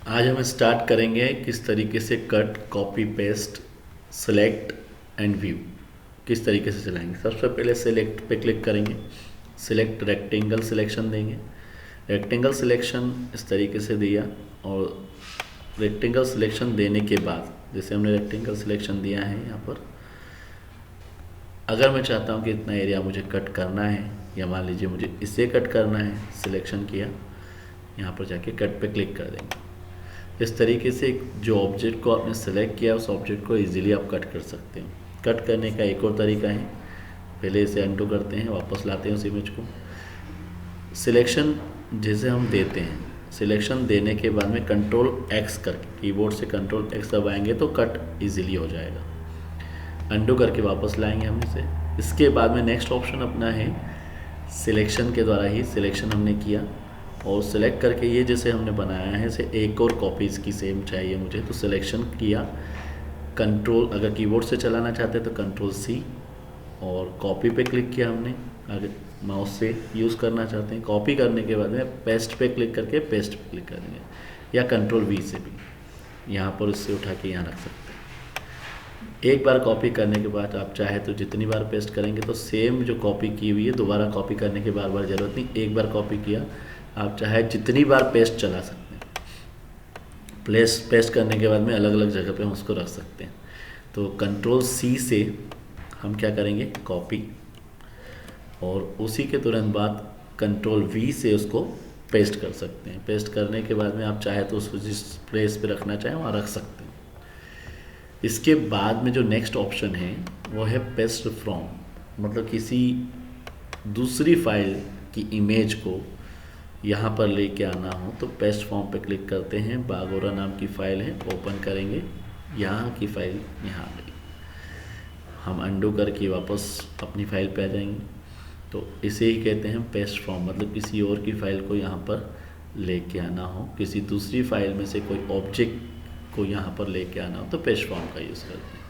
आज हम स्टार्ट करेंगे किस तरीके से cut copy paste select and view किस तरीके से चलाएंगे। सबसे पहले सेलेक्ट पे क्लिक करेंगे। सेलेक्ट रेक्टेंगल सिलेक्शन देंगे। रेक्टेंगल सिलेक्शन इस तरीके से दिया और रेक्टेंगल सिलेक्शन देने के बाद जैसे हमने रेक्टेंगल सिलेक्शन दिया है यहाँ पर, अगर मैं चाहता हूँ कि इतना एरिया मुझे कट करना है या मान लीजिए मुझे इसे कट करना है, सिलेक्शन किया, यहाँ पर जाके कट पे क्लिक कर देंगे। इस तरीके से जो ऑब्जेक्ट को आपने सेलेक्ट किया उस ऑब्जेक्ट को इजीली आप कट कर सकते हो। कट करने का एक और तरीका है, पहले इसे अनडू करते हैं, वापस लाते हैं उस इमेज को। सिलेक्शन जैसे हम देते हैं, सिलेक्शन देने के बाद में कंट्रोल एक्स करके कीबोर्ड से कंट्रोल एक्स दबाएंगे तो कट इजीली हो जाएगा। अनडू करके वापस लाएंगे हम इसे। इसके बाद में नेक्स्ट ऑप्शन अपना है सिलेक्शन के द्वारा ही सिलेक्शन हमने किया और सेलेक्ट करके ये जैसे हमने बनाया है इसे एक और कॉपी इसकी सेम चाहिए मुझे, तो सिलेक्शन किया, कंट्रोल अगर कीबोर्ड से चलाना चाहते हैं तो कंट्रोल सी और कॉपी पे क्लिक किया हमने। अगर माउस से यूज़ करना चाहते हैं, कॉपी करने के बाद में पेस्ट पे क्लिक करके पेस्ट पे क्लिक करेंगे या कंट्रोल वी से भी यहाँ पर इससे उठा के यहाँ रख सकते हैं। एक बार कॉपी करने के बाद आप चाहे तो जितनी बार पेस्ट करेंगे तो सेम जो कॉपी की हुई है दोबारा कॉपी करने की बार बार ज़रूरत नहीं। एक बार कॉपी किया, आप चाहे जितनी बार पेस्ट चला सकते हैं। पेस्ट करने के बाद में अलग अलग जगह पे हम उसको रख सकते हैं। तो कंट्रोल सी से हम क्या करेंगे, कॉपी, और उसी के तुरंत बाद कंट्रोल वी से उसको पेस्ट कर सकते हैं। पेस्ट करने के बाद में आप चाहे तो उसको जिस प्लेस पे रखना चाहें वहाँ रख सकते हैं। इसके बाद में जो नेक्स्ट ऑप्शन है वो है पेस्ट फ्रॉम, मतलब किसी दूसरी फाइल की इमेज को यहाँ पर लेके आना हो तो पेस्ट फॉर्म पे क्लिक करते हैं। बागोरा नाम की फ़ाइल है, ओपन करेंगे, यहाँ की फ़ाइल यहाँ आ गई। हम अंडू करके वापस अपनी फ़ाइल पे आ जाएंगे। तो इसे ही कहते हैं पेस्ट फॉर्म, मतलब किसी और की फ़ाइल को यहाँ पर लेके आना हो, किसी दूसरी फाइल में से कोई ऑब्जेक्ट को यहाँ पर लेके आना हो तो पेस्ट फॉर्म का यूज़ करते हैं।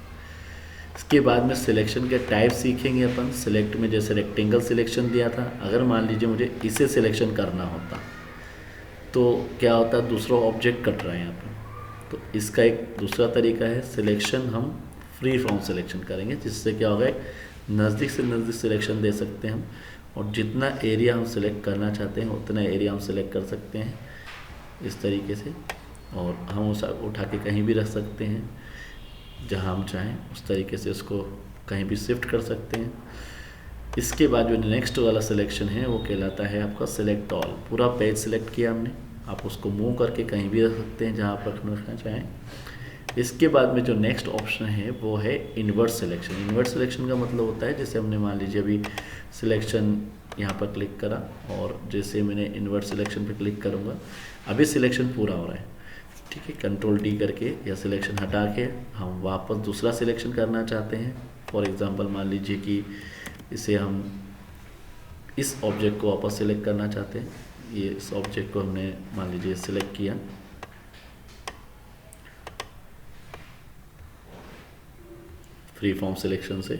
इसके बाद में सिलेक्शन के टाइप सीखेंगे अपन। सिलेक्ट में जैसे रेक्टेंगल सिलेक्शन दिया था, अगर मान लीजिए मुझे इसे सिलेक्शन करना होता तो क्या होता, दूसरा ऑब्जेक्ट कट रहा है यहाँ पर। तो इसका एक दूसरा तरीका है, सिलेक्शन हम फ्री फॉर्म सिलेक्शन करेंगे, जिससे क्या होगा नज़दीक से नज़दीक सिलेक्शन दे सकते हैं हम, और जितना एरिया हम सिलेक्ट करना चाहते हैं उतना एरिया हम सिलेक्ट कर सकते हैं इस तरीके से। और हम उसे उठा के कहीं भी रख सकते हैं जहाँ हम चाहें, उस तरीके से उसको कहीं भी शिफ्ट कर सकते हैं। इसके बाद जो नेक्स्ट वाला सिलेक्शन है वो कहलाता है आपका सिलेक्ट ऑल। पूरा पेज सिलेक्ट किया हमने, आप उसको मूव करके कहीं भी रख सकते हैं जहाँ आप रखना चाहें। इसके बाद में जो नेक्स्ट ऑप्शन है वो है इन्वर्ट सिलेक्शन। इन्वर्ट सिलेक्शन का मतलब होता है जैसे हमने मान लीजिए अभी सिलेक्शन यहाँ पर क्लिक करा और जैसे मैंने इन्वर्ट सिलेक्शन पे क्लिक करूँगा अभी सिलेक्शन पूरा हो रहा है, ठीक है। कंट्रोल डी करके या सिलेक्शन हटा के हम वापस दूसरा सिलेक्शन करना चाहते हैं। फॉर एग्जांपल मान लीजिए कि इसे हम इस ऑब्जेक्ट को वापस सिलेक्ट करना चाहते हैं। ये इस ऑब्जेक्ट को हमने मान लीजिए सिलेक्ट किया, फ्री फॉर्म सिलेक्शन से।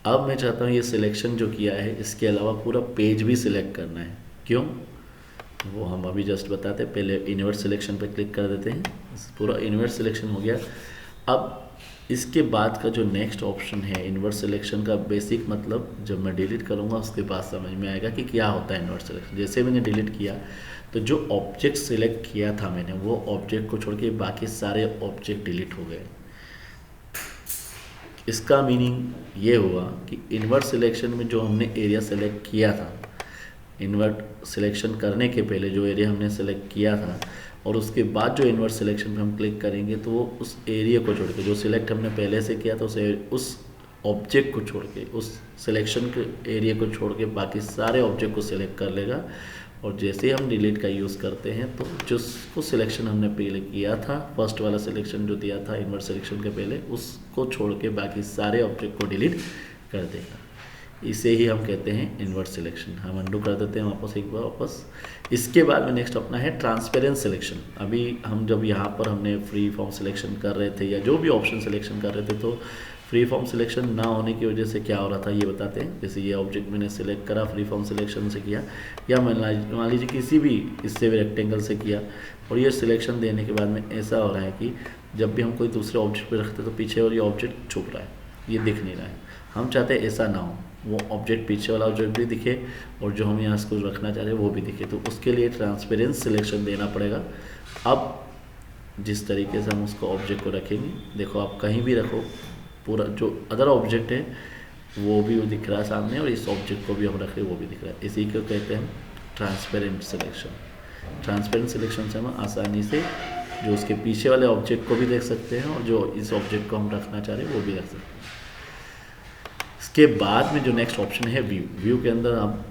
अब मैं चाहता हूँ ये सिलेक्शन जो किया है इसके अलावा पूरा पेज भी सिलेक्ट करना है। क्यों, वो हम अभी जस्ट बताते हैं। पहले इन्वर्ट सिलेक्शन पे क्लिक कर देते हैं, पूरा इन्वर्ट सिलेक्शन हो गया। अब इसके बाद का जो नेक्स्ट ऑप्शन है इन्वर्ट सिलेक्शन का बेसिक मतलब जब मैं डिलीट करूँगा उसके बाद समझ में आएगा कि क्या होता है इन्वर्ट सिलेक्शन। जैसे मैंने डिलीट किया तो जो ऑब्जेक्ट सिलेक्ट किया था मैंने, वो ऑब्जेक्ट को छोड़ के बाकी सारे ऑब्जेक्ट डिलीट हो गए। इसका मीनिंग ये हुआ कि इन्वर्ट सिलेक्शन में जो हमने एरिया सेलेक्ट किया था, इन्वर्ट सिलेक्शन करने के पहले जो एरिया हमने सेलेक्ट किया था और उसके बाद जो इन्वर्ट सिलेक्शन पे हम क्लिक करेंगे तो वो उस एरिया को छोड़ के, जो सिलेक्ट हमने पहले से किया था उस ऑब्जेक्ट को छोड़ के, उस सिलेक्शन के एरिया को छोड़ के बाकी सारे ऑब्जेक्ट को सिलेक्ट कर लेगा। और जैसे ही हम डिलीट का यूज़ करते हैं तो जिसको सिलेक्शन हमने पहले किया था, फर्स्ट वाला सिलेक्शन जो दिया था इन्वर्ट सिलेक्शन के पहले, उसको छोड़ के बाकी सारे ऑब्जेक्ट को डिलीट कर देगा। इसे ही हम कहते हैं इन्वर्ट सिलेक्शन। हम अंडू कर देते हैं वापस एक बार वापस। इसके बाद में नेक्स्ट अपना है ट्रांसपेरेंट सिलेक्शन। अभी हम जब यहाँ पर हमने फ्री फॉर्म सिलेक्शन कर रहे थे या जो भी ऑप्शन सिलेक्शन कर रहे थे तो फ्री फॉर्म सिलेक्शन ना होने की वजह से क्या हो रहा था ये बताते हैं। जैसे ये ऑब्जेक्ट मैंने सिलेक्ट करा, फ्री फॉर्म सिलेक्शन से किया, या मान लीजिए किसी भी इससे भी रेक्टेंगल से किया, और ये सिलेक्शन देने के बाद में ऐसा हो रहा है कि जब भी हम कोई दूसरे ऑब्जेक्ट पे रखते तो पीछे और ये ऑब्जेक्ट छुप रहा है, ये दिख नहीं रहा है। हम चाहते हैं ऐसा ना हो, वो ऑब्जेक्ट पीछे वाला ऑब्जेक्ट भी दिखे और जो हम यहाँ इसको रखना चाह रहे हैं वो भी दिखे, तो उसके लिए ट्रांसपेरेंट सिलेक्शन देना पड़ेगा। अब जिस तरीके से हम उसको ऑब्जेक्ट को रखेंगे, देखो आप कहीं भी रखो, पूरा जो अदर ऑब्जेक्ट है वो भी दिख रहा है सामने, और इस ऑब्जेक्ट को भी हम रखें वो भी दिख रहा है। इसी को कहते हैं ट्रांसपेरेंट सिलेक्शन। ट्रांसपेरेंट सिलेक्शन से हम आसानी से जो उसके पीछे वाले ऑब्जेक्ट को भी देख सकते हैं और जो इस ऑब्जेक्ट को हम रखना चाह रहे हैं वो भी रख सकते हैं। इसके बाद में जो नेक्स्ट ऑप्शन है व्यू। व्यू के अंदर आप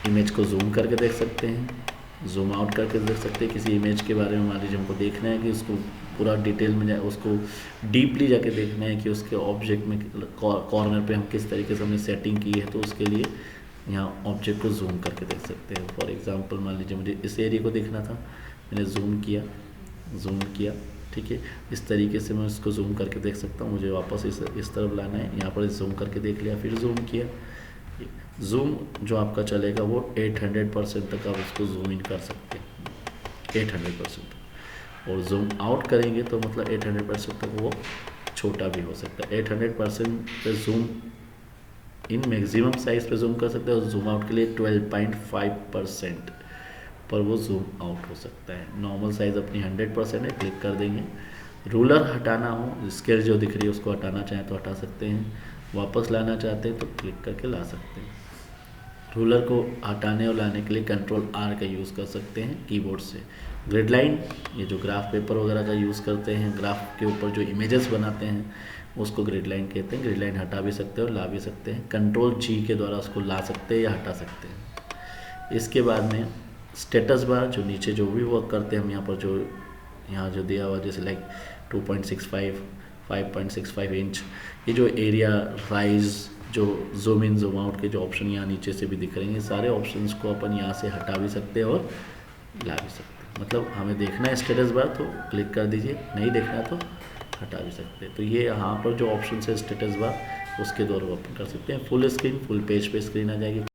इमेज को जूम करके देख सकते हैं, जूम आउट करके देख सकते हैं। किसी इमेज के बारे में मान लीजिए हमको देखना है कि उसको पूरा डिटेल में जाए, उसको डीपली जाके देखना है कि उसके ऑब्जेक्ट में कॉर्नर पे हम किस तरीके से हमने सेटिंग की है, तो उसके लिए यहाँ ऑब्जेक्ट को जूम करके देख सकते हैं। फॉर एग्जांपल मान लीजिए मुझे इस एरिया को देखना था, मैंने जूम किया, ठीक है। इस तरीके से मैं उसको जूम करके देख सकता हूँ। मुझे वापस इस तरफ लाना है, यहाँ पर जूम करके देख लिया, फिर जूम किया। जूम जो आपका चलेगा वो 800% तक आप उसको जूम इन कर सकते हैं, 800%। और जूम आउट करेंगे तो मतलब 800% तक वो छोटा भी हो सकता है। 800% पे जूम इन मैक्सिमम साइज पे जूम कर सकते हैं, और जूम आउट के लिए 12.5% पर वो जूम आउट हो सकता है। नॉर्मल साइज़ अपनी 100% है, क्लिक कर देंगे। रूलर हटाना हो, स्केल जो दिख रही है उसको हटाना चाहें तो हटा सकते हैं, वापस लाना चाहते हैं तो क्लिक करके ला सकते हैं। रूलर को हटाने और लाने के लिए Ctrl+R का यूज़ कर सकते हैं कीबोर्ड से। ग्रिड लाइन, ये जो ग्राफ पेपर वगैरह का यूज़ करते हैं, ग्राफ के ऊपर जो इमेजेस बनाते हैं उसको ग्रिड लाइन कहते हैं। ग्रिड लाइन हटा भी सकते हैं और ला भी सकते हैं। Ctrl+G के द्वारा उसको ला सकते हैं या हटा सकते हैं। इसके बाद में स्टेटस बार, जो नीचे जो भी वर्क करते हैं हम यहाँ पर यहाँ जो दिया हुआ, जैसे लाइक 2.65, 5.65 इंच, ये जो एरिया राइज, जो जूम इन जूम आउट के जो ऑप्शन यहाँ नीचे से भी दिख रहे हैं, सारे ऑप्शंस को अपन यहाँ से हटा भी सकते हैं और ला भी सकते हैं। मतलब हमें देखना है स्टेटस बार तो क्लिक कर दीजिए, नहीं देखना तो हटा भी सकते हैं। तो ये यहाँ पर जो ऑप्शन है स्टेटस बार, उसके द्वारा ओपन कर सकते हैं। फुल स्क्रीन, फुल पेज पे स्क्रीन आ जाएगी।